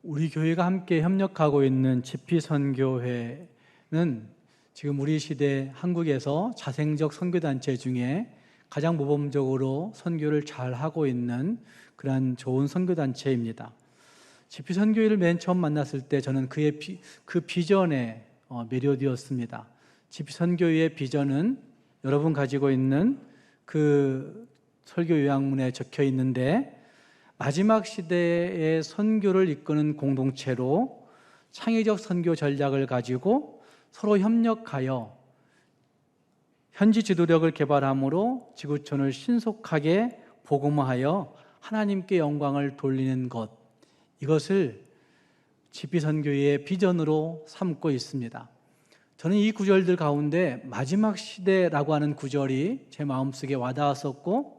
우리 교회가 함께 협력하고 있는 지피선교회는 지금 우리 시대 한국에서 자생적 선교단체 중에 가장 모범적으로 선교를 잘 하고 있는 그러한 좋은 선교단체입니다. 지피선교회를 맨 처음 만났을 때 저는 그 비전에 매료되었습니다. 지피선교회의 비전은 여러분 가지고 있는 그 설교 요약문에 적혀 있는데, 마지막 시대의 선교를 이끄는 공동체로 창의적 선교 전략을 가지고 서로 협력하여 현지 지도력을 개발함으로 지구촌을 신속하게 복음화하여 하나님께 영광을 돌리는 것, 이것을 지피선교회의 비전으로 삼고 있습니다. 저는 이 구절들 가운데 마지막 시대라고 하는 구절이 제 마음속에 와닿았었고,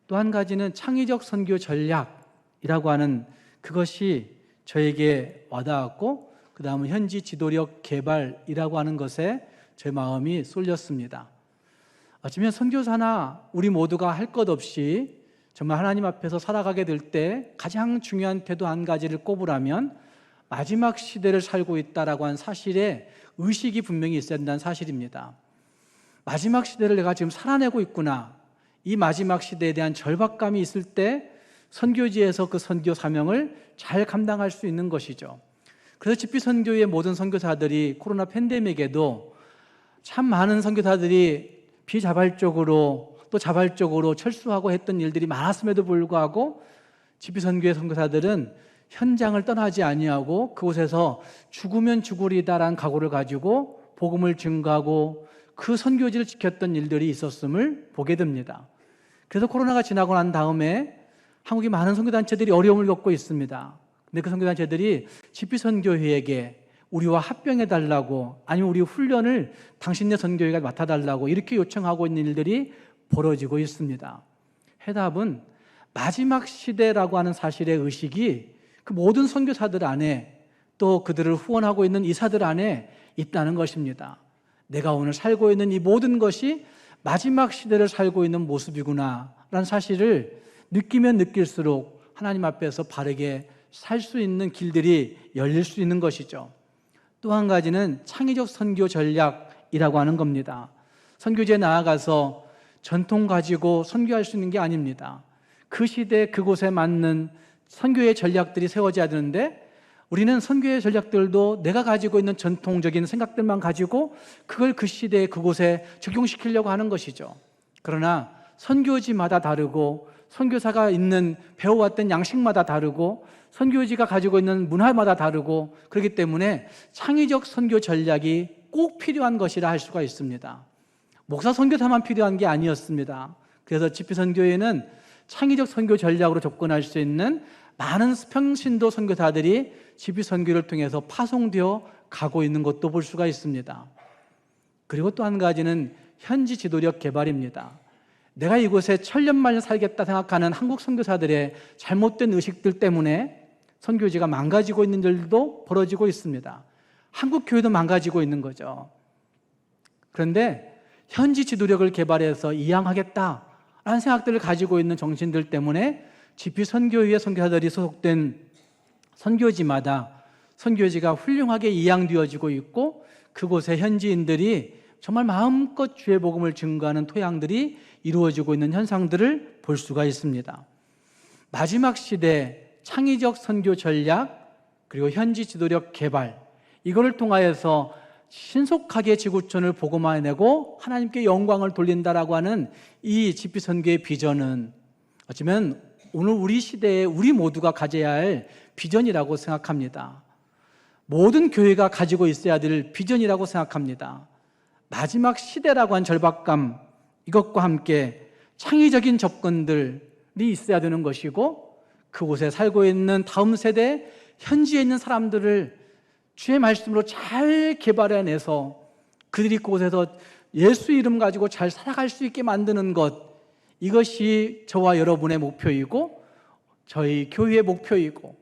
또 한 가지는 창의적 선교 전략이라고 하는 그것이 저에게 와닿았고, 그 다음은 현지 지도력 개발이라고 하는 것에 제 마음이 쏠렸습니다. 어쩌면 선교사나 우리 모두가 할 것 없이 정말 하나님 앞에서 살아가게 될 때 가장 중요한 태도 한 가지를 꼽으라면 마지막 시대를 살고 있다라고 하는 사실에 의식이 분명히 있어야 된다는 사실입니다. 마지막 시대를 내가 지금 살아내고 있구나, 이 마지막 시대에 대한 절박감이 있을 때 선교지에서 그 선교 사명을 잘 감당할 수 있는 것이죠. 그래서 지피선교의 모든 선교사들이 코로나 팬데믹에도 참 많은 선교사들이 비자발적으로 또 자발적으로 철수하고 했던 일들이 많았음에도 불구하고 지피선교의 선교사들은 현장을 떠나지 아니하고 그곳에서 죽으면 죽으리다라는 각오를 가지고 복음을 증거하고 그 선교지를 지켰던 일들이 있었음을 보게 됩니다. 그래서 코로나가 지나고 난 다음에 한국의 많은 선교단체들이 어려움을 겪고 있습니다. 근데 그 선교단체들이 지피선교회에게 우리와 합병해달라고, 아니면 우리 훈련을 당신네 선교회가 맡아달라고 이렇게 요청하고 있는 일들이 벌어지고 있습니다. 해답은 마지막 시대라고 하는 사실의 의식이 그 모든 선교사들 안에, 또 그들을 후원하고 있는 이사들 안에 있다는 것입니다. 내가 오늘 살고 있는 이 모든 것이 마지막 시대를 살고 있는 모습이구나 라는 사실을 느끼면 느낄수록 하나님 앞에서 바르게 살 수 있는 길들이 열릴 수 있는 것이죠. 또 한 가지는 창의적 선교 전략이라고 하는 겁니다. 선교지에 나아가서 전통 가지고 선교할 수 있는 게 아닙니다. 그 시대 그곳에 맞는 선교의 전략들이 세워져야 되는데, 우리는 선교의 전략들도 내가 가지고 있는 전통적인 생각들만 가지고 그걸 그 시대에 그곳에 적용시키려고 하는 것이죠. 그러나 선교지마다 다르고 선교사가 있는 배워왔던 양식마다 다르고 선교지가 가지고 있는 문화마다 다르고, 그렇기 때문에 창의적 선교 전략이 꼭 필요한 것이라 할 수가 있습니다. 목사 선교사만 필요한 게 아니었습니다. 그래서 지피선교회는 창의적 선교 전략으로 접근할 수 있는 많은 평신도 선교사들이 지피선교를 통해서 파송되어 가고 있는 것도 볼 수가 있습니다. 그리고 또 한 가지는 현지 지도력 개발입니다. 내가 이곳에 천년만년 살겠다 생각하는 한국 선교사들의 잘못된 의식들 때문에 선교지가 망가지고 있는 일도 벌어지고 있습니다. 한국 교회도 망가지고 있는 거죠. 그런데 현지 지도력을 개발해서 이양하겠다라는 생각들을 가지고 있는 정신들 때문에 지피선교회 선교사들이 소속된 선교지마다 선교지가 훌륭하게 이양되어지고 있고, 그곳의 현지인들이 정말 마음껏 주의 복음을 증거하는 토양들이 이루어지고 있는 현상들을 볼 수가 있습니다. 마지막 시대 창의적 선교 전략, 그리고 현지 지도력 개발, 이거를 통하여서 신속하게 지구촌을 복음화해내고 하나님께 영광을 돌린다라고 하는 이 지피선교의 비전은 어쩌면 오늘 우리 시대에 우리 모두가 가져야 할 비전이라고 생각합니다. 모든 교회가 가지고 있어야 될 비전이라고 생각합니다. 마지막 시대라고 한 절박감, 이것과 함께 창의적인 접근들이 있어야 되는 것이고, 그곳에 살고 있는 다음 세대, 현지에 있는 사람들을 주의 말씀으로 잘 개발해내서 그들이 그곳에서 예수 이름 가지고 잘 살아갈 수 있게 만드는 것, 이것이 저와 여러분의 목표이고 저희 교회의 목표이고,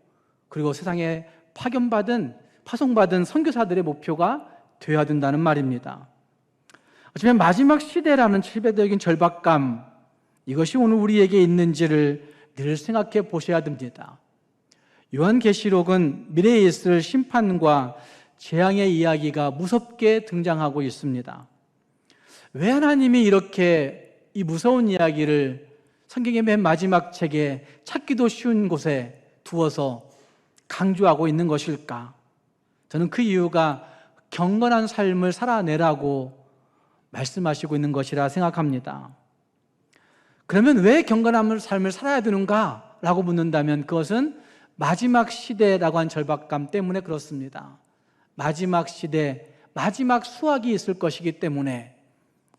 그리고 세상에 파송받은 선교사들의 목표가 되어야 된다는 말입니다. 어쩌면 마지막 시대라는 칠배적인 절박감, 이것이 오늘 우리에게 있는지를 늘 생각해 보셔야 됩니다. 요한계시록은 미래에 있을 심판과 재앙의 이야기가 무섭게 등장하고 있습니다. 왜 하나님이 이렇게 이 무서운 이야기를 성경의 맨 마지막 책에 찾기도 쉬운 곳에 두어서 강조하고 있는 것일까? 저는 그 이유가 경건한 삶을 살아내라고 말씀하시고 있는 것이라 생각합니다. 그러면 왜 경건한 삶을 살아야 되는가? 라고 묻는다면 그것은 마지막 시대라고 한 절박감 때문에 그렇습니다. 마지막 시대, 마지막 수확이 있을 것이기 때문에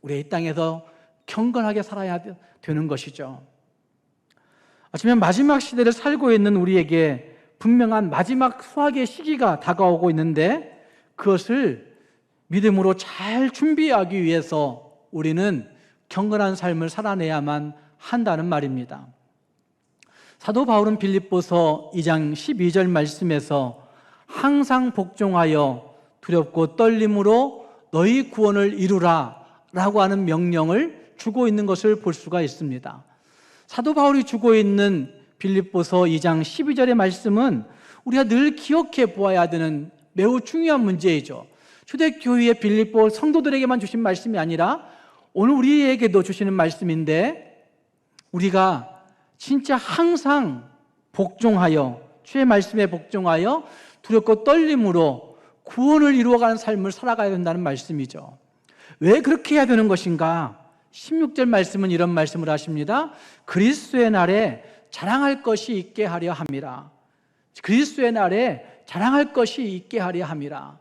우리 이 땅에서 경건하게 살아야 되는 것이죠. 어쩌면 마지막 시대를 살고 있는 우리에게 분명한 마지막 수확의 시기가 다가오고 있는데 그것을 믿음으로 잘 준비하기 위해서 우리는 경건한 삶을 살아내야만 한다는 말입니다. 사도 바울은 빌립보서 2장 12절 말씀에서 항상 복종하여 두렵고 떨림으로 너희 구원을 이루라 라고 하는 명령을 주고 있는 것을 볼 수가 있습니다. 사도 바울이 주고 있는 빌립보서 2장 12절의 말씀은 우리가 늘 기억해 보아야 되는 매우 중요한 문제이죠. 초대교회의 빌립보 성도들에게만 주신 말씀이 아니라 오늘 우리에게도 주시는 말씀인데 우리가 진짜 항상 복종하여 주의 말씀에 복종하여 두렵고 떨림으로 구원을 이루어가는 삶을 살아가야 된다는 말씀이죠. 왜 그렇게 해야 되는 것인가? 16절 말씀은 이런 말씀을 하십니다. 그리스도의 날에 자랑할 것이 있게 하려 함이라. 그리스도의 날에 자랑할 것이 있게 하려 함이라.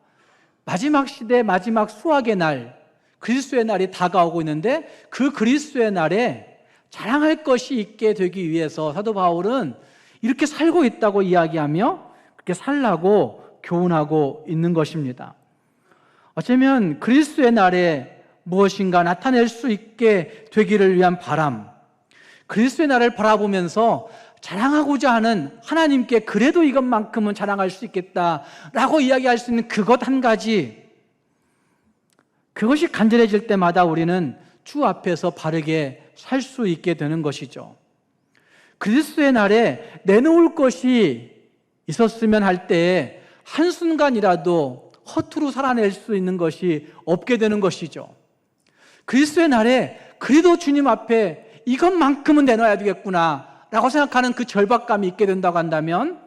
마지막 시대 마지막 수확의 날, 그리스도의 날이 다가오고 있는데 그 그리스도의 날에 자랑할 것이 있게 되기 위해서 사도 바울은 이렇게 살고 있다고 이야기하며 그렇게 살라고 교훈하고 있는 것입니다. 어쩌면 그리스도의 날에 무엇인가 나타낼 수 있게 되기를 위한 바람, 그리스도의 날을 바라보면서 자랑하고자 하는 하나님께 그래도 이것만큼은 자랑할 수 있겠다라고 이야기할 수 있는 그것 한 가지, 그것이 간절해질 때마다 우리는 주 앞에서 바르게 살 수 있게 되는 것이죠. 그리스도의 날에 내놓을 것이 있었으면 할 때에 한순간이라도 허투루 살아낼 수 있는 것이 없게 되는 것이죠. 그리스도의 날에 그래도 주님 앞에 이것만큼은 내놔야 되겠구나 라고 생각하는 그 절박감이 있게 된다고 한다면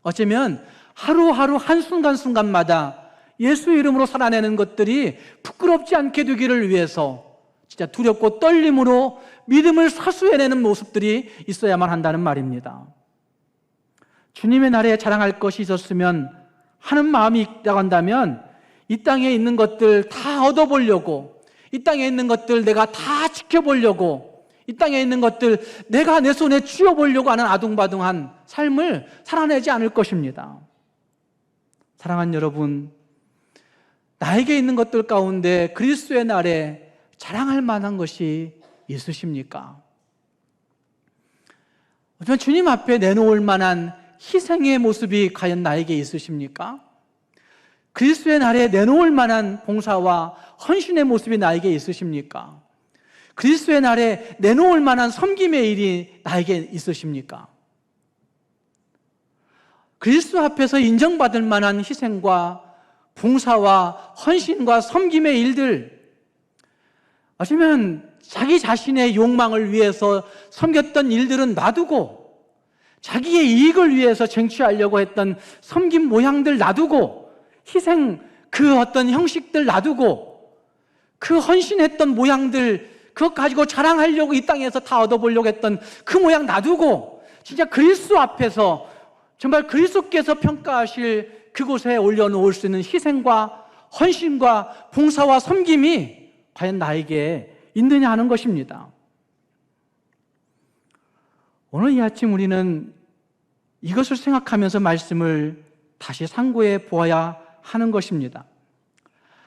어쩌면 하루하루 한순간순간마다 예수 이름으로 살아내는 것들이 부끄럽지 않게 되기를 위해서 진짜 두렵고 떨림으로 믿음을 사수해내는 모습들이 있어야만 한다는 말입니다. 주님의 날에 자랑할 것이 있었으면 하는 마음이 있다고 한다면 이 땅에 있는 것들 다 얻어보려고, 이 땅에 있는 것들 내가 다 지켜보려고, 이 땅에 있는 것들 내가 내 손에 쥐어보려고 하는 아둥바둥한 삶을 살아내지 않을 것입니다. 사랑하는 여러분, 나에게 있는 것들 가운데 그리스도의 날에 자랑할 만한 것이 있으십니까? 어쩌면 주님 앞에 내놓을 만한 희생의 모습이 과연 나에게 있으십니까? 그리스도의 날에 내놓을 만한 봉사와 헌신의 모습이 나에게 있으십니까? 그리스도의 날에 내놓을 만한 섬김의 일이 나에게 있으십니까? 그리스도 앞에서 인정받을 만한 희생과 봉사와 헌신과 섬김의 일들, 어쩌면 자기 자신의 욕망을 위해서 섬겼던 일들은 놔두고 자기의 이익을 위해서 쟁취하려고 했던 섬김 모양들 놔두고 희생 그 어떤 형식들 놔두고 그 헌신했던 모양들 그것 가지고 자랑하려고 이 땅에서 다 얻어보려고 했던 그 모양 놔두고 진짜 그리스도 앞에서 정말 그리스도께서 평가하실 그곳에 올려놓을 수 있는 희생과 헌신과 봉사와 섬김이 과연 나에게 있느냐 하는 것입니다. 오늘 이 아침 우리는 이것을 생각하면서 말씀을 다시 상고해 보아야 하는 것입니다.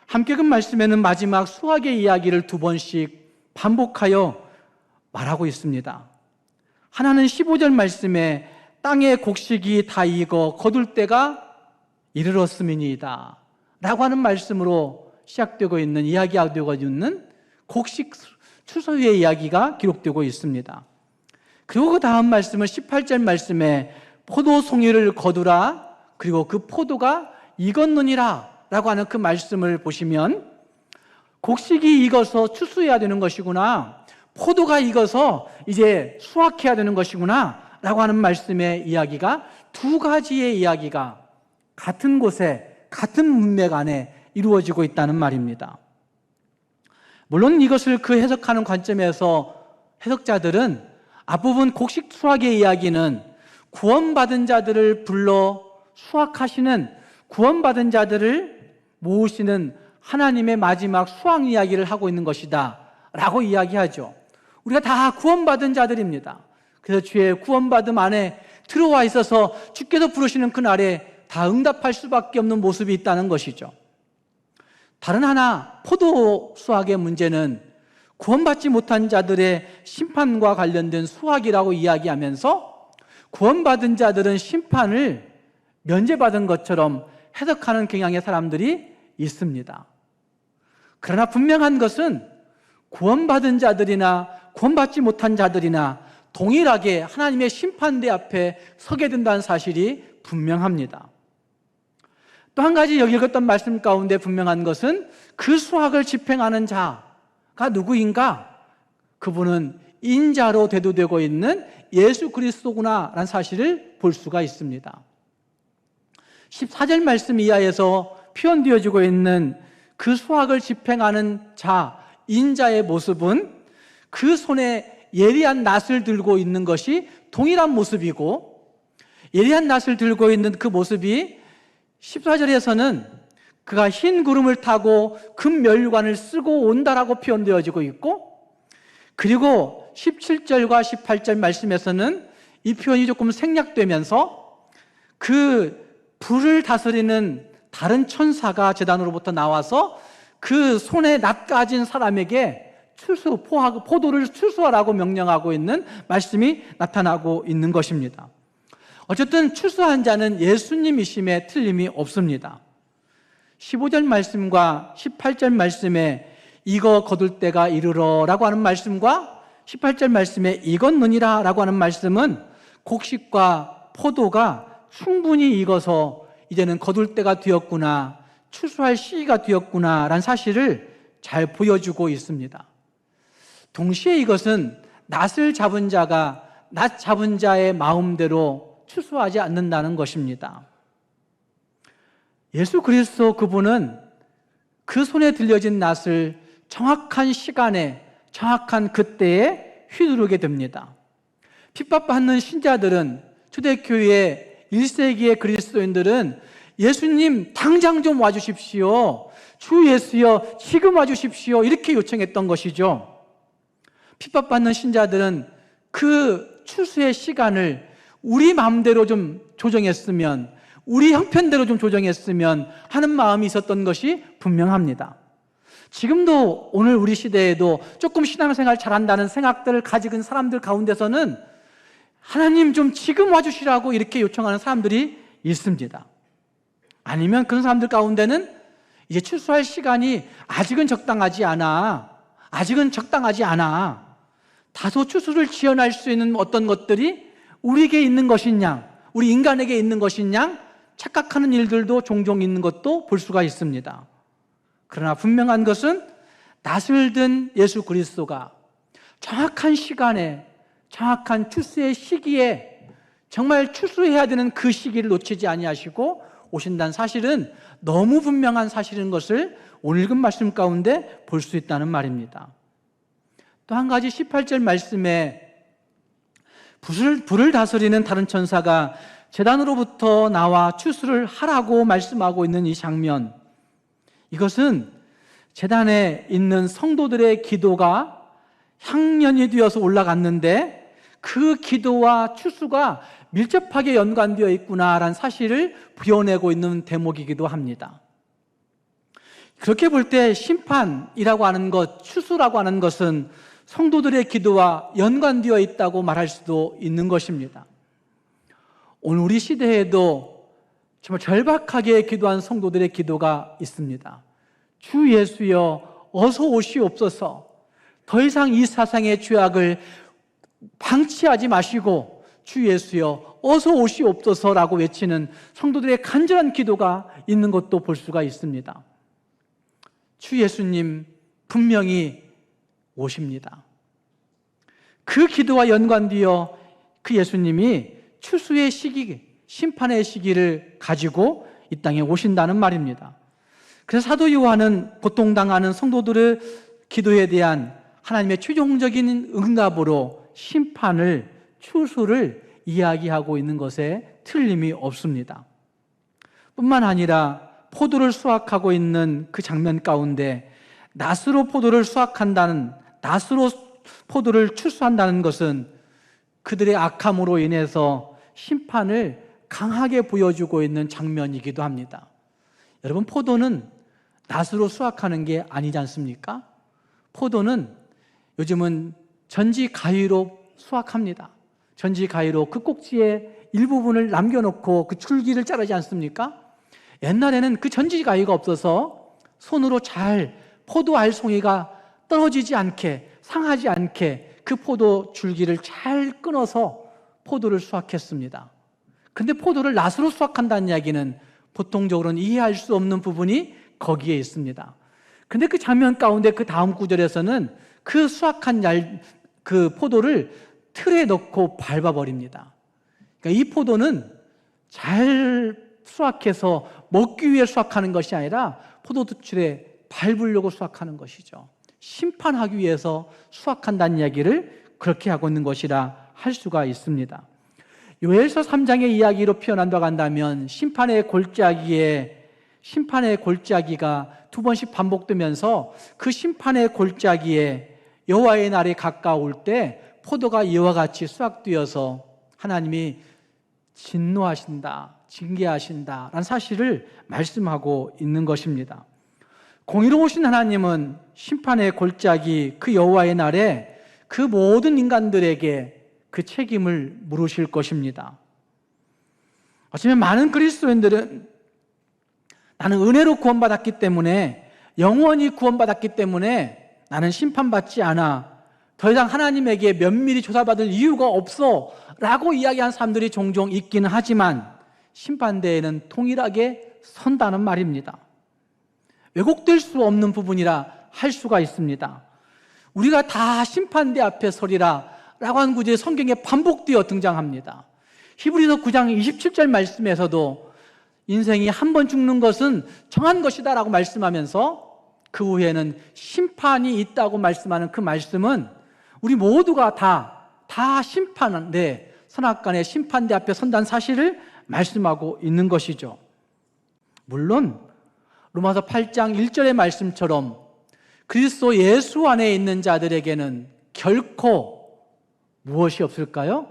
함께 그 말씀에는 마지막 수확의 이야기를 2번씩 반복하여 말하고 있습니다. 하나는 15절 말씀에 땅의 곡식이 다 익어 거둘 때가 이르렀음이니이다 라고 하는 말씀으로 시작되고 있는, 이야기하고 있는 곡식 추수의 이야기가 기록되고 있습니다. 그리고 그 다음 말씀은 18절 말씀에 포도송이를 거두라, 그리고 그 포도가 익었느니라 라고 하는 그 말씀을 보시면 곡식이 익어서 추수해야 되는 것이구나, 포도가 익어서 이제 수확해야 되는 것이구나 라고 하는 말씀의 이야기가, 두 가지의 이야기가 같은 곳에 같은 문맥 안에 이루어지고 있다는 말입니다. 물론 이것을 그 해석하는 관점에서 해석자들은 앞부분 곡식 수확의 이야기는 구원받은 자들을 불러 수확하시는, 구원받은 자들을 모으시는 하나님의 마지막 수확 이야기를 하고 있는 것이다 라고 이야기하죠. 우리가 다 구원받은 자들입니다. 그래서 주의 구원받음 안에 들어와 있어서 주께서 부르시는 그날에 다 응답할 수밖에 없는 모습이 있다는 것이죠. 다른 하나, 포도 수확의 문제는 구원받지 못한 자들의 심판과 관련된 수확이라고 이야기하면서 구원받은 자들은 심판을 면제받은 것처럼 해석하는 경향의 사람들이 있습니다. 그러나 분명한 것은 구원받은 자들이나 구원받지 못한 자들이나 동일하게 하나님의 심판대 앞에 서게 된다는 사실이 분명합니다. 또 한 가지 여기 읽었던 말씀 가운데 분명한 것은 그 수확을 집행하는 자가 누구인가? 그분은 인자로 대두되고 있는 예수 그리스도구나라는 사실을 볼 수가 있습니다. 14절 말씀 이하에서 표현되어지고 있는 그 수확을 집행하는 자, 인자의 모습은 그 손에 예리한 낫을 들고 있는 것이 동일한 모습이고, 예리한 낫을 들고 있는 그 모습이 14절에서는 그가 흰 구름을 타고 금멸관을 쓰고 온다라고 표현되어지고 있고, 그리고 17절과 18절 말씀에서는 이 표현이 조금 생략되면서 그 불을 다스리는 다른 천사가 제단으로부터 나와서 그 손에 낫 가진 사람에게 포도를 추수하라고 명령하고 있는 말씀이 나타나고 있는 것입니다. 어쨌든 추수한 자는 예수님이심에 틀림이 없습니다. 15절 말씀과 18절 말씀에 이거 거둘 때가 이르러라고 하는 말씀과 18절 말씀에 익었느니라 라고 하는 말씀은 곡식과 포도가 충분히 익어서 이제는 거둘 때가 되었구나, 추수할 시기가 되었구나 라는 사실을 잘 보여주고 있습니다. 동시에 이것은 낫을 잡은 자가 낫 잡은 자의 마음대로 추수하지 않는다는 것입니다. 예수 그리스도 그분은 그 손에 들려진 낫을 정확한 시간에 정확한 그때에 휘두르게 됩니다. 핍박받는 신자들은, 초대교회의 1세기의 그리스도인들은 예수님 당장 좀 와주십시오, 주 예수여 지금 와주십시오, 이렇게 요청했던 것이죠. 핍박받는 신자들은 그 추수의 시간을 우리 마음대로 좀 조정했으면, 우리 형편대로 좀 조정했으면 하는 마음이 있었던 것이 분명합니다. 지금도 오늘 우리 시대에도 조금 신앙생활 잘한다는 생각들을 가지고 있는 사람들 가운데서는 하나님 좀 지금 와주시라고 이렇게 요청하는 사람들이 있습니다. 아니면 그런 사람들 가운데는 이제 추수할 시간이 아직은 적당하지 않아, 다소 추수를 지연할 수 있는 어떤 것들이 우리에게 있는 것이냐, 우리 인간에게 있는 것이냐 착각하는 일들도 종종 있는 것도 볼 수가 있습니다. 그러나 분명한 것은 낫을 든 예수 그리스도가 정확한 시간에, 정확한 추수의 시기에 정말 추수해야 되는 그 시기를 놓치지 아니하시고 오신다는 사실은 너무 분명한 사실인 것을 오늘 읽은 말씀 가운데 볼 수 있다는 말입니다. 또 한 가지 18절 말씀에 불을 다스리는 다른 천사가 제단으로부터 나와 추수를 하라고 말씀하고 있는 이 장면, 이것은 제단에 있는 성도들의 기도가 향연이 되어서 올라갔는데 그 기도와 추수가 밀접하게 연관되어 있구나라는 사실을 부여내고 있는 대목이기도 합니다. 그렇게 볼 때 심판이라고 하는 것, 추수라고 하는 것은 성도들의 기도와 연관되어 있다고 말할 수도 있는 것입니다. 오늘 우리 시대에도 정말 절박하게 기도한 성도들의 기도가 있습니다. 주 예수여 어서 오시옵소서, 더 이상 이 세상의 죄악을 방치하지 마시고 주 예수여 어서 오시옵소서라고 외치는 성도들의 간절한 기도가 있는 것도 볼 수가 있습니다. 주 예수님 분명히 오십니다. 그 기도와 연관되어 그 예수님이 추수의 시기, 심판의 시기를 가지고 이 땅에 오신다는 말입니다. 그래서 사도 요한은 고통당하는 성도들의 기도에 대한 하나님의 최종적인 응답으로 심판을, 추수를 이야기하고 있는 것에 틀림이 없습니다. 뿐만 아니라 포도를 수확하고 있는 그 장면 가운데 낫으로 포도를 수확한다는, 낫으로 포도를 추수한다는 것은 그들의 악함으로 인해서 심판을 강하게 보여주고 있는 장면이기도 합니다. 여러분, 포도는 낫으로 수확하는 게 아니지 않습니까? 포도는 요즘은 전지 가위로 수확합니다. 전지 가위로 그 꼭지의 일부분을 남겨놓고 그 줄기를 자르지 않습니까? 옛날에는 그 전지 가위가 없어서 손으로 잘 포도 알송이가 떨어지지 않게, 상하지 않게 그 포도 줄기를 잘 끊어서 포도를 수확했습니다. 근데 포도를 낫으로 수확한다는 이야기는 보통적으로는 이해할 수 없는 부분이 거기에 있습니다. 근데 그 장면 가운데 그 다음 구절에서는 그 수확한 그 포도를 틀에 넣고 밟아버립니다. 그러니까 이 포도는 잘 수확해서 먹기 위해 수확하는 것이 아니라 포도틀에 밟으려고 수확하는 것이죠. 심판하기 위해서 수확한다는 이야기를 그렇게 하고 있는 것이라 할 수가 있습니다. 요엘서 3장의 이야기로 표현한다고 한다면 심판의 골짜기가 두 번씩 반복되면서 그 심판의 골짜기에 여호와의 날이 가까울 때 포도가 이와 같이 수확되어서 하나님이 진노하신다, 징계하신다라는 사실을 말씀하고 있는 것입니다. 공의로우신 하나님은 심판의 골짜기 그 여호와의 날에 그 모든 인간들에게 그 책임을 물으실 것입니다. 어쩌면 많은 그리스도인들은 나는 은혜로 구원받았기 때문에, 영원히 구원받았기 때문에 나는 심판받지 않아, 더 이상 하나님에게 면밀히 조사받을 이유가 없어 라고 이야기하는 사람들이 종종 있기는 하지만 심판대에는 동일하게 선다는 말입니다. 왜곡될 수 없는 부분이라 할 수가 있습니다. 우리가 다 심판대 앞에 서리라 라고 하는 구절이 성경에 반복되어 등장합니다. 히브리서 9장 27절 말씀에서도 인생이 한 번 죽는 것은 정한 것이다 라고 말씀하면서 그 후에는 심판이 있다고 말씀하는 그 말씀은 우리 모두가 다 심판한데, 선악간의 심판대 앞에 선다는 사실을 말씀하고 있는 것이죠. 물론 로마서 8장 1절의 말씀처럼 그리스도 예수 안에 있는 자들에게는 결코 무엇이 없을까요?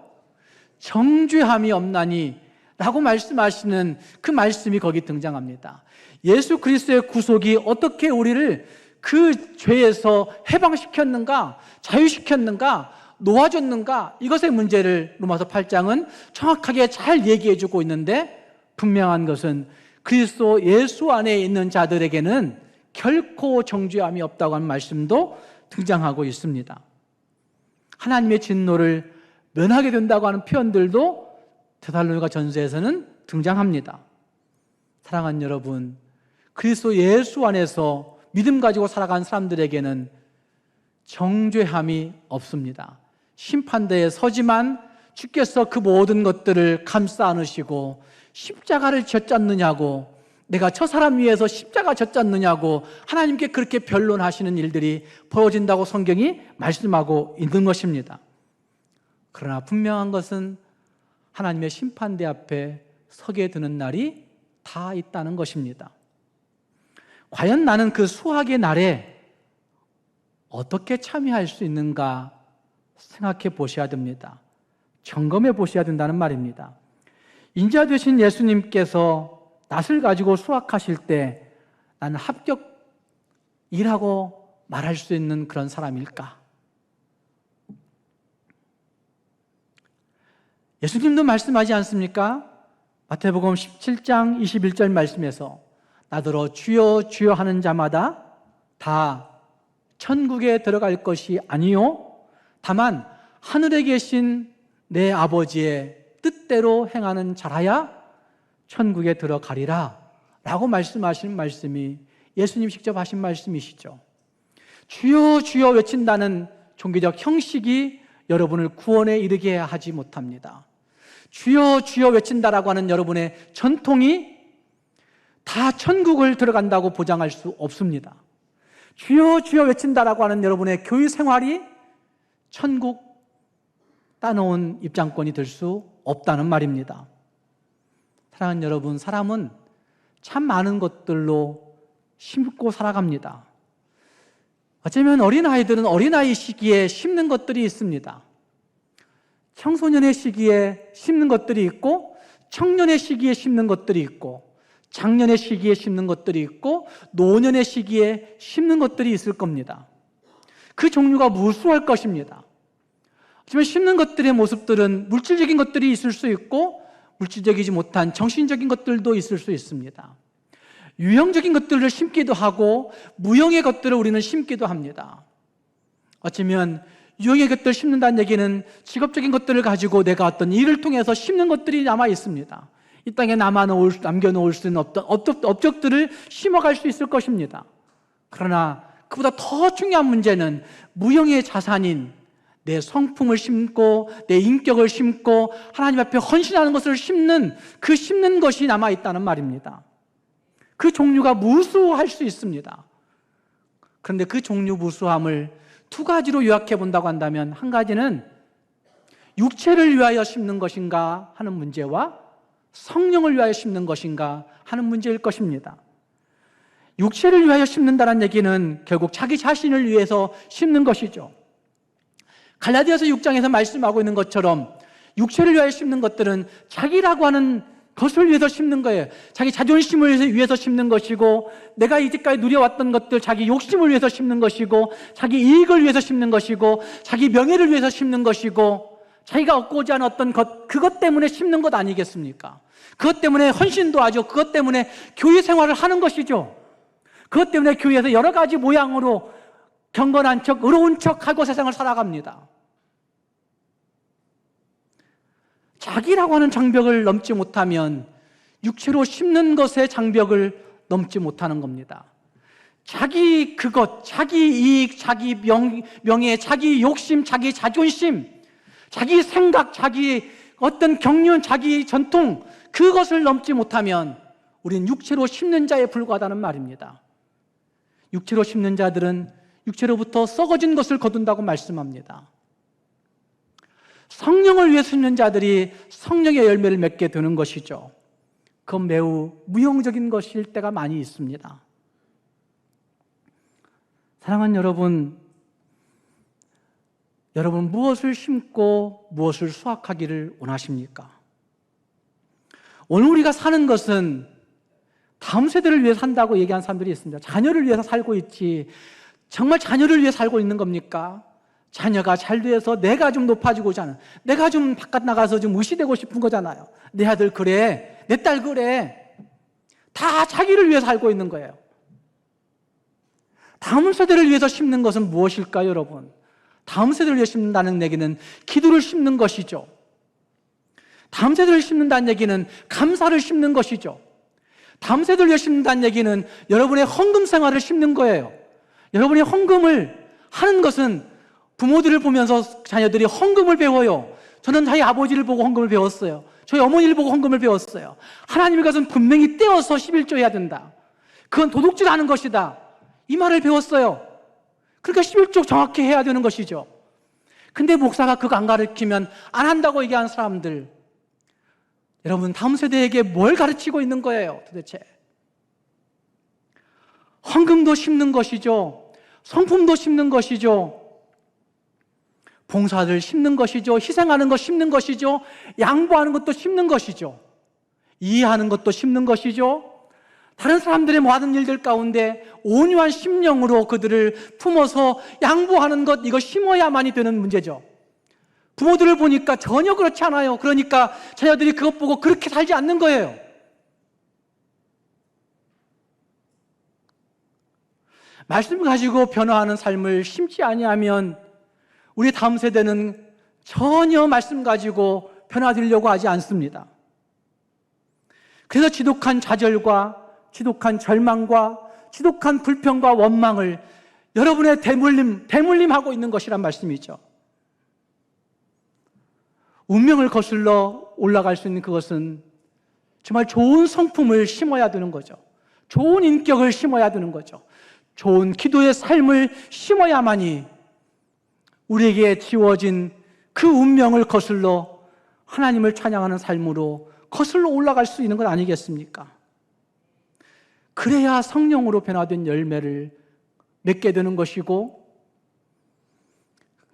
정죄함이 없나니 라고 말씀하시는 그 말씀이 거기 등장합니다. 예수 그리스도의 구속이 어떻게 우리를 그 죄에서 해방시켰는가, 자유시켰는가, 놓아줬는가, 이것의 문제를 로마서 8장은 정확하게 잘 얘기해주고 있는데, 분명한 것은 그리스도 예수 안에 있는 자들에게는 결코 정죄함이 없다고 하는 말씀도 등장하고 있습니다. 하나님의 진노를 면하게 된다고 하는 표현들도 데살로니가 전서에서는 등장합니다. 사랑하는 여러분, 그리스도 예수 안에서 믿음 가지고 살아간 사람들에게는 정죄함이 없습니다. 심판대에 서지만 주께서 그 모든 것들을 감싸 안으시고 십자가를 졌지 않느냐고, 내가 저 사람 위해서 십자가 졌지 않느냐고 하나님께 그렇게 변론하시는 일들이 벌어진다고 성경이 말씀하고 있는 것입니다. 그러나 분명한 것은 하나님의 심판대 앞에 서게 되는 날이 다 있다는 것입니다. 과연 나는 그 수학의 날에 어떻게 참여할 수 있는가 생각해 보셔야 됩니다. 점검해 보셔야 된다는 말입니다. 인자 되신 예수님께서 낫을 가지고 수확하실 때 나는 합격이라고 말할 수 있는 그런 사람일까? 예수님도 말씀하지 않습니까? 마태복음 17장 21절 말씀에서 나더러 주여 주여 하는 자마다 다 천국에 들어갈 것이 아니요 다만 하늘에 계신 내 아버지의 뜻대로 행하는 자라야 천국에 들어가리라 라고 말씀하시는 말씀이 예수님 직접 하신 말씀이시죠. 주여 주여 외친다는 종교적 형식이 여러분을 구원에 이르게 하지 못합니다. 주여 주여 외친다라고 하는 여러분의 전통이 다 천국을 들어간다고 보장할 수 없습니다. 주여 주여 외친다라고 하는 여러분의 교회 생활이 천국 따놓은 입장권이 될 수 없다는 말입니다. 사랑하는 여러분, 사람은 참 많은 것들로 심고 살아갑니다. 어쩌면 어린아이들은 어린아이 시기에 심는 것들이 있습니다. 청소년의 시기에 심는 것들이 있고, 청년의 시기에 심는 것들이 있고, 장년의 시기에 심는 것들이 있고, 노년의 시기에 심는 것들이 있을 겁니다. 그 종류가 무수할 것입니다. 하지만 심는 것들의 모습들은 물질적인 것들이 있을 수 있고, 물질적이지 못한 정신적인 것들도 있을 수 있습니다. 유형적인 것들을 심기도 하고 무형의 것들을 우리는 심기도 합니다. 어쩌면 유형의 것들을 심는다는 얘기는 직업적인 것들을 가지고 내가 어떤 일을 통해서 심는 것들이 남아 있습니다. 이 땅에 남겨놓을 수 있는 어떤 업적들을 심어갈 수 있을 것입니다. 그러나 그보다 더 중요한 문제는 무형의 자산인 내 성품을 심고 내 인격을 심고 하나님 앞에 헌신하는 것을 심는 그 심는 것이 남아있다는 말입니다. 그 종류가 무수할 수 있습니다. 그런데 그 종류 무수함을 두 가지로 요약해 본다고 한다면, 한 가지는 육체를 위하여 심는 것인가 하는 문제와 성령을 위하여 심는 것인가 하는 문제일 것입니다. 육체를 위하여 심는다는 얘기는 결국 자기 자신을 위해서 심는 것이죠. 갈라디아서 6장에서 말씀하고 있는 것처럼 육체를 위하여 심는 것들은 자기라고 하는 것을 위해서 심는 거예요. 자기 자존심을 위해서 심는 것이고, 내가 이제까지 누려왔던 것들, 자기 욕심을 위해서 심는 것이고, 자기 이익을 위해서 심는 것이고, 자기 명예를 위해서 심는 것이고, 자기가 얻고자 하는 어떤 것, 그것 때문에 심는 것 아니겠습니까? 그것 때문에 헌신도 하죠. 그것 때문에 교회 생활을 하는 것이죠. 그것 때문에 교회에서 여러 가지 모양으로 경건한 척, 의로운 척하고 세상을 살아갑니다. 자기라고 하는 장벽을 넘지 못하면 육체로 심는 것의 장벽을 넘지 못하는 겁니다. 자기 그것, 자기 이익, 자기 명예, 자기 욕심, 자기 자존심, 자기 생각, 자기 어떤 경륜, 자기 전통, 그것을 넘지 못하면 우리는 육체로 심는 자에 불과하다는 말입니다. 육체로 심는 자들은 육체로부터 썩어진 것을 거둔다고 말씀합니다. 성령을 위해 심는 자들이 성령의 열매를 맺게 되는 것이죠. 그건 매우 무형적인 것일 때가 많이 있습니다. 사랑하는 여러분, 여러분 무엇을 심고 무엇을 수확하기를 원하십니까? 오늘 우리가 사는 것은 다음 세대를 위해 산다고 얘기하는 사람들이 있습니다. 자녀를 위해서 살고 있지, 정말 자녀를 위해 살고 있는 겁니까? 자녀가 잘 돼서 내가 좀 높아지고자 하는, 내가 좀 바깥 나가서 좀 의시되고 싶은 거잖아요. 내 아들 그래, 내 딸 그래. 다 자기를 위해 살고 있는 거예요. 다음 세대를 위해서 심는 것은 무엇일까요, 여러분? 다음 세대를 위해 심는다는 얘기는 기도를 심는 것이죠. 다음 세대를 심는다는 얘기는 감사를 심는 것이죠. 다음 세대를 위해 심는다는 얘기는 여러분의 헌금 생활을 심는 거예요. 여러분이 헌금을 하는 것은 부모들을 보면서 자녀들이 헌금을 배워요. 저는 저희 아버지를 보고 헌금을 배웠어요. 저희 어머니를 보고 헌금을 배웠어요. 하나님의 것은 분명히 떼어서 11조 해야 된다. 그건 도둑질하는 것이다. 이 말을 배웠어요. 그러니까 11조 정확히 해야 되는 것이죠. 근데 목사가 그거 안 가르치면 안 한다고 얘기하는 사람들, 여러분 다음 세대에게 뭘 가르치고 있는 거예요 도대체? 헌금도 심는 것이죠. 성품도 심는 것이죠. 봉사를 심는 것이죠. 희생하는 것 심는 것이죠. 양보하는 것도 심는 것이죠. 이해하는 것도 심는 것이죠. 다른 사람들의 모든 일들 가운데 온유한 심령으로 그들을 품어서 양보하는 것, 이거 심어야만이 되는 문제죠. 부모들을 보니까 전혀 그렇지 않아요. 그러니까 자녀들이 그것 보고 그렇게 살지 않는 거예요. 말씀을 가지고 변화하는 삶을 심지 아니하면 우리 다음 세대는 전혀 말씀 가지고 변화되려고 하지 않습니다. 그래서 지독한 좌절과 지독한 절망과 지독한 불평과 원망을 여러분의 대물림하고 있는 것이란 말씀이죠. 운명을 거슬러 올라갈 수 있는 그것은 정말 좋은 성품을 심어야 되는 거죠. 좋은 인격을 심어야 되는 거죠. 좋은 기도의 삶을 심어야만이 우리에게 지워진 그 운명을 거슬러 하나님을 찬양하는 삶으로 거슬러 올라갈 수 있는 것 아니겠습니까? 그래야 성령으로 변화된 열매를 맺게 되는 것이고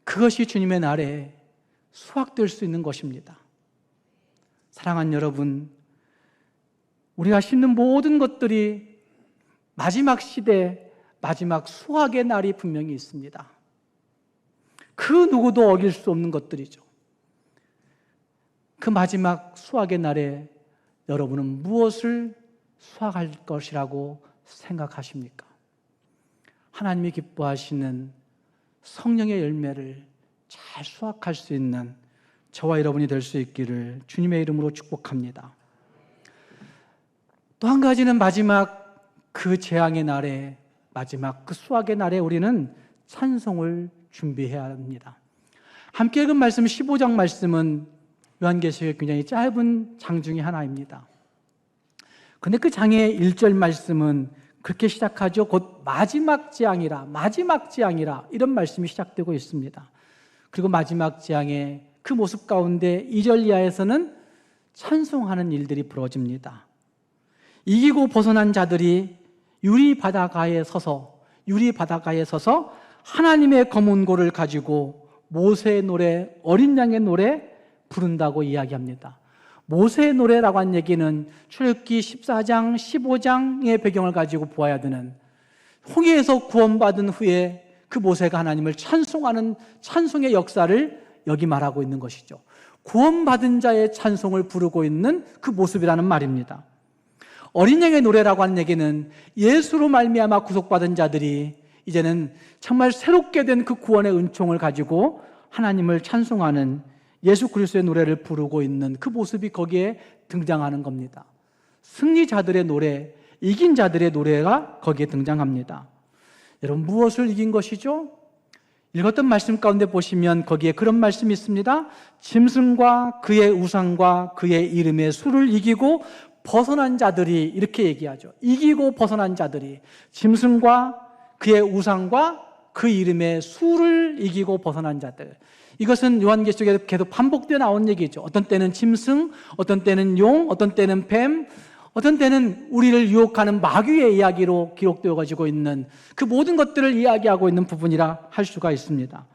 그것이 주님의 날에 수확될 수 있는 것입니다. 사랑하는 여러분, 우리가 심는 모든 것들이 마지막 시대, 마지막 수확의 날이 분명히 있습니다. 그 누구도 어길 수 없는 것들이죠. 그 마지막 수확의 날에 여러분은 무엇을 수확할 것이라고 생각하십니까? 하나님이 기뻐하시는 성령의 열매를 잘 수확할 수 있는 저와 여러분이 될 수 있기를 주님의 이름으로 축복합니다. 또 한 가지는 마지막 그 재앙의 날에, 마지막 그 수확의 날에 우리는 찬송을 준비해야 합니다. 함께 읽은 말씀 15장 말씀은 요한계시록의 굉장히 짧은 장 중에 하나입니다. 그런데 그 장의 1절 말씀은 그렇게 시작하죠. 곧 마지막 재앙이라, 마지막 재앙이라, 이런 말씀이 시작되고 있습니다. 그리고 마지막 재앙의 그 모습 가운데 2절 이하에서는 찬송하는 일들이 벌어집니다. 이기고 벗어난 자들이 유리 바다가에 서서 하나님의 검은고를 가지고 모세의 노래, 어린 양의 노래 부른다고 이야기합니다. 모세의 노래라고 한 얘기는 출애굽기 14장, 15장의 배경을 가지고 보아야 되는, 홍해에서 구원받은 후에 그 모세가 하나님을 찬송하는 찬송의 역사를 여기 말하고 있는 것이죠. 구원받은 자의 찬송을 부르고 있는 그 모습이라는 말입니다. 어린 양의 노래라고 하는 얘기는 예수로 말미암아 구속받은 자들이 이제는 정말 새롭게 된 그 구원의 은총을 가지고 하나님을 찬송하는 예수 그리스도의 노래를 부르고 있는 그 모습이 거기에 등장하는 겁니다. 승리자들의 노래, 이긴 자들의 노래가 거기에 등장합니다. 여러분, 무엇을 이긴 것이죠? 읽었던 말씀 가운데 보시면 거기에 그런 말씀이 있습니다. 짐승과 그의 우상과 그의 이름의 수를 이기고 벗어난 자들이, 이렇게 얘기하죠. 이기고 벗어난 자들이, 짐승과 그의 우상과 그 이름의 수를 이기고 벗어난 자들. 이것은 요한계시록에 계속 반복되어 나온 얘기죠. 어떤 때는 짐승, 어떤 때는 용, 어떤 때는 뱀, 어떤 때는 우리를 유혹하는 마귀의 이야기로 기록되어 가지고 있는 그 모든 것들을 이야기하고 있는 부분이라 할 수가 있습니다.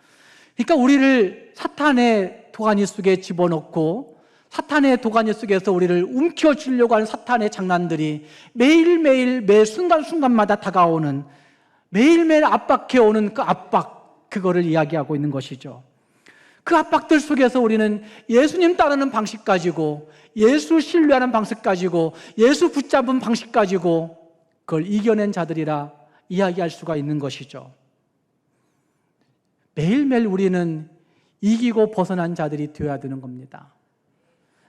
그러니까 우리를 사탄의 도가니 속에 집어넣고 사탄의 도가니 속에서 우리를 움켜쥐려고 하는 사탄의 장난들이 매일매일 매 순간순간마다 다가오는, 매일매일 압박해오는 그 압박, 그거를 이야기하고 있는 것이죠. 그 압박들 속에서 우리는 예수님 따르는 방식 가지고, 예수 신뢰하는 방식 가지고, 예수 붙잡은 방식 가지고 그걸 이겨낸 자들이라 이야기할 수가 있는 것이죠. 매일매일 우리는 이기고 벗어난 자들이 되어야 되는 겁니다.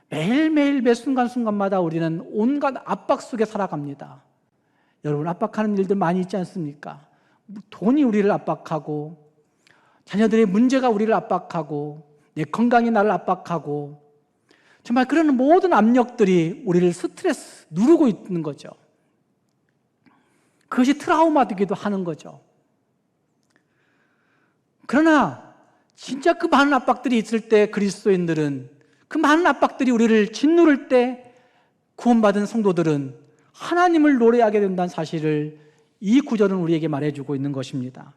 매일매일 매 순간순간마다 우리는 온갖 압박 속에 살아갑니다. 여러분, 압박하는 일들 많이 있지 않습니까? 돈이 우리를 압박하고, 자녀들의 문제가 우리를 압박하고, 내 건강이 나를 압박하고, 정말 그런 모든 압력들이 우리를 스트레스, 누르고 있는 거죠. 그것이 트라우마되기도 하는 거죠. 그러나 진짜 그 많은 압박들이 있을 때 그리스도인들은, 그 많은 압박들이 우리를 짓누를 때 구원받은 성도들은 하나님을 노래하게 된다는 사실을 이 구절은 우리에게 말해주고 있는 것입니다.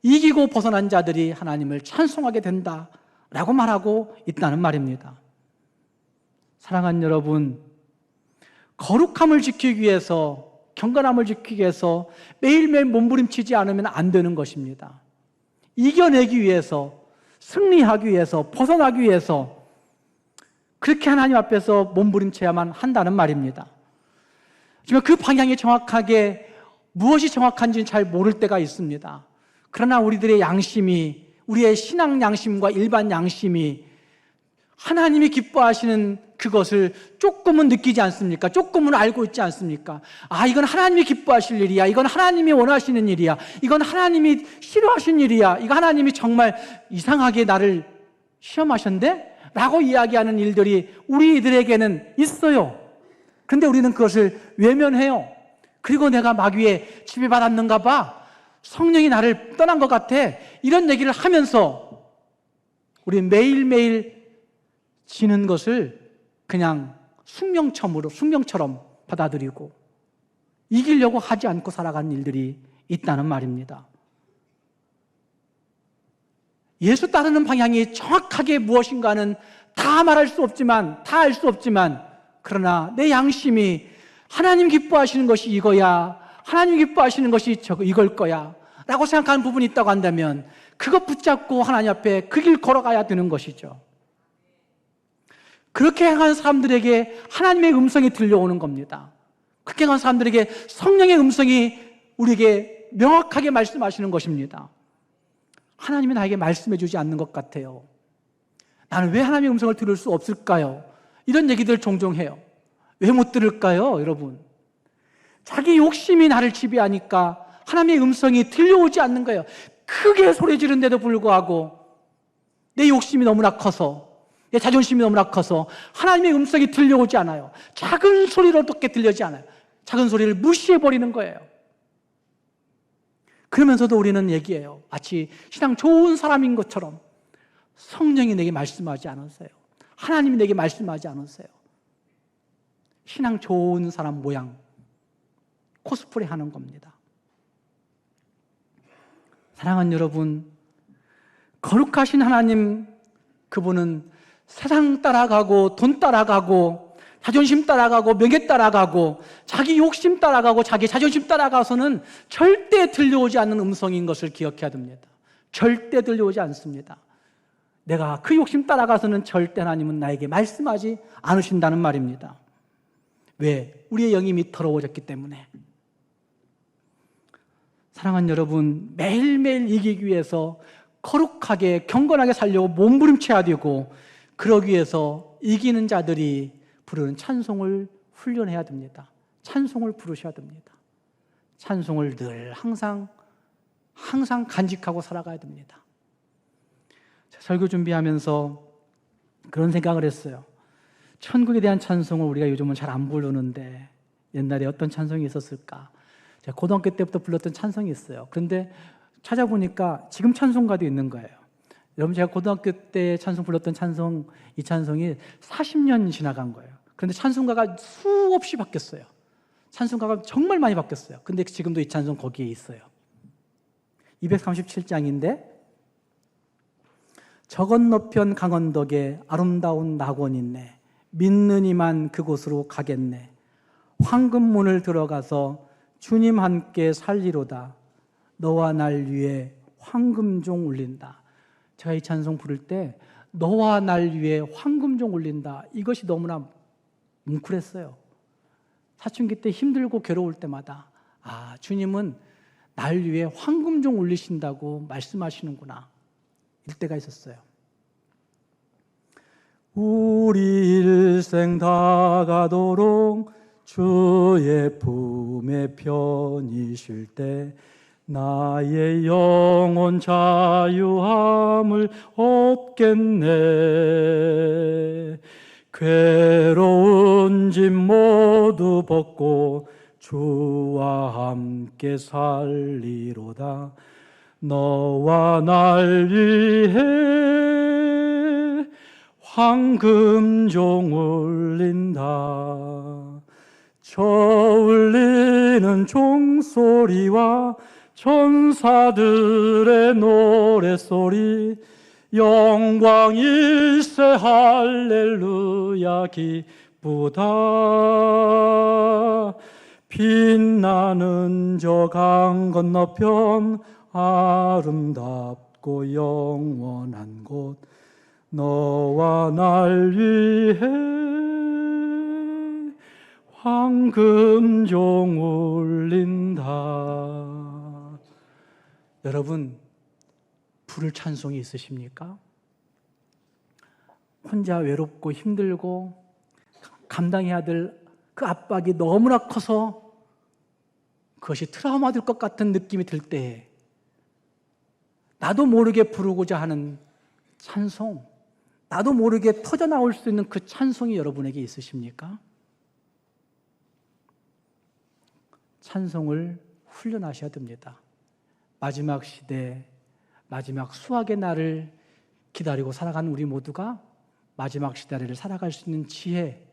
이기고 벗어난 자들이 하나님을 찬송하게 된다라고 말하고 있다는 말입니다. 사랑하는 여러분, 거룩함을 지키기 위해서, 경건함을 지키기 위해서 매일매일 몸부림치지 않으면 안 되는 것입니다. 이겨내기 위해서, 승리하기 위해서, 벗어나기 위해서 그렇게 하나님 앞에서 몸부림쳐야만 한다는 말입니다. 하지만 그 방향이 정확하게, 무엇이 정확한지는 잘 모를 때가 있습니다. 그러나 우리들의 양심이, 우리의 신앙 양심과 일반 양심이 하나님이 기뻐하시는 그것을 조금은 느끼지 않습니까? 조금은 알고 있지 않습니까? 아, 이건 하나님이 기뻐하실 일이야. 이건 하나님이 원하시는 일이야. 이건 하나님이 싫어하신 일이야. 이거 하나님이 정말 이상하게 나를 시험하셨는데? 라고 이야기하는 일들이 우리들에게는 있어요. 그런데 우리는 그것을 외면해요. 그리고 내가 마귀에 지배받았는가 봐. 성령이 나를 떠난 것 같아. 이런 얘기를 하면서 우리 매일매일 지는 것을 그냥 숙명처럼 받아들이고 이기려고 하지 않고 살아가는 일들이 있다는 말입니다. 예수 따르는 방향이 정확하게 무엇인가는 다 말할 수 없지만, 다 알 수 없지만, 그러나 내 양심이 하나님 기뻐하시는 것이 이거야, 하나님 기뻐하시는 것이 이걸 거야 라고 생각하는 부분이 있다고 한다면 그것 붙잡고 하나님 앞에 그 길 걸어가야 되는 것이죠. 그렇게 행하는 사람들에게 하나님의 음성이 들려오는 겁니다. 그렇게 행하는 사람들에게 성령의 음성이 우리에게 명확하게 말씀하시는 것입니다. 하나님이 나에게 말씀해 주지 않는 것 같아요. 나는 왜 하나님의 음성을 들을 수 없을까요? 이런 얘기들 종종 해요. 왜 못 들을까요, 여러분? 자기 욕심이 나를 지배하니까 하나님의 음성이 들려오지 않는 거예요. 크게 소리 지르는데도 불구하고 내 욕심이 너무나 커서, 내 자존심이 너무나 커서 하나님의 음성이 들려오지 않아요. 작은 소리로밖에 들려지 않아요. 작은 소리를 무시해버리는 거예요. 그러면서도 우리는 얘기해요. 마치 신앙 좋은 사람인 것처럼 성령이 내게 말씀하지 않으세요. 하나님이 내게 말씀하지 않으세요. 신앙 좋은 사람 모양 코스프레 하는 겁니다. 사랑하는 여러분, 거룩하신 하나님, 그분은 세상 따라가고 돈 따라가고 자존심 따라가고 명예 따라가고 자기 욕심 따라가고 자기 자존심 따라가서는 절대 들려오지 않는 음성인 것을 기억해야 됩니다. 절대 들려오지 않습니다. 내가 그 욕심 따라가서는 절대 하나님은 나에게 말씀하지 않으신다는 말입니다. 왜? 우리의 영이 이미 더러워졌기 때문에. 사랑하는 여러분, 매일매일 이기기 위해서 거룩하게 경건하게 살려고 몸부림쳐야 되고, 그러기 위해서 이기는 자들이 부르는 찬송을 훈련해야 됩니다. 찬송을 부르셔야 됩니다. 찬송을 늘 항상 간직하고 살아가야 됩니다. 설교 준비하면서 그런 생각을 했어요. 천국에 대한 찬송을 우리가 요즘은 잘 안 부르는데 옛날에 어떤 찬송이 있었을까? 제가 고등학교 때부터 불렀던 찬송이 있어요. 그런데 찾아보니까 지금 찬송가도 있는 거예요. 여러분, 제가 고등학교 때 찬송 불렀던 찬송, 이 찬송이 40년 지나간 거예요. 그런데 찬송가가 수없이 바뀌었어요. 찬송가가 정말 많이 바뀌었어요. 근데 지금도 이 찬송 거기에 있어요. 237장인데 저 건너편 강언덕에 아름다운 낙원 있네. 믿는 이만 그곳으로 가겠네. 황금문을 들어가서 주님 함께 살리로다. 너와 날 위해 황금종 울린다. 제가 이 찬송 부를 때 너와 날 위해 황금종 울린다. 이것이 너무나 뭉클했어요. 사춘기 때 힘들고 괴로울 때마다 아, 주님은 날 위해 황금종 울리신다고 말씀하시는구나. 일 때가 있었어요. 우리 일생 다가도록 주의 품에 편히 쉴 때 나의 영혼 자유함을 얻겠네. 괴로운 짐 모두 벗고 주와 함께 살리로다. 너와 날 위해 황금종 울린다. 저 울리는 종소리와 천사들의 노래소리 영광일세 할렐루야 기쁘다. 빛나는 저 강 건너편 아름답고 영원한 곳 너와 날 위해 황금종 울린다. 여러분, 부를 찬송이 있으십니까? 혼자 외롭고 힘들고 감당해야 될 그 압박이 너무나 커서 그것이 트라우마 될 것 같은 느낌이 들 때에 나도 모르게 부르고자 하는 찬송, 나도 모르게 터져나올 수 있는 그 찬송이 여러분에게 있으십니까? 찬송을 훈련하셔야 됩니다. 마지막 시대, 마지막 수학의 날을 기다리고 살아가는 우리 모두가 마지막 시대를 살아갈 수 있는 지혜,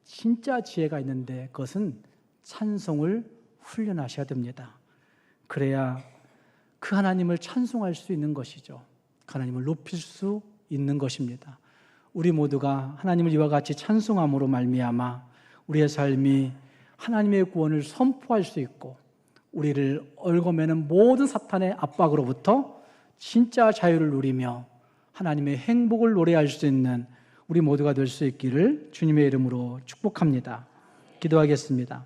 진짜 지혜가 있는데 그것은 찬송을 훈련하셔야 됩니다. 그래야 그 하나님을 찬송할 수 있는 것이죠. 그 하나님을 높일 수 있는 것입니다. 우리 모두가 하나님을 이와 같이 찬송함으로 말미암아 우리의 삶이 하나님의 구원을 선포할 수 있고 우리를 얽어매는 모든 사탄의 압박으로부터 진짜 자유를 누리며 하나님의 행복을 노래할 수 있는 우리 모두가 될 수 있기를 주님의 이름으로 축복합니다. 기도하겠습니다.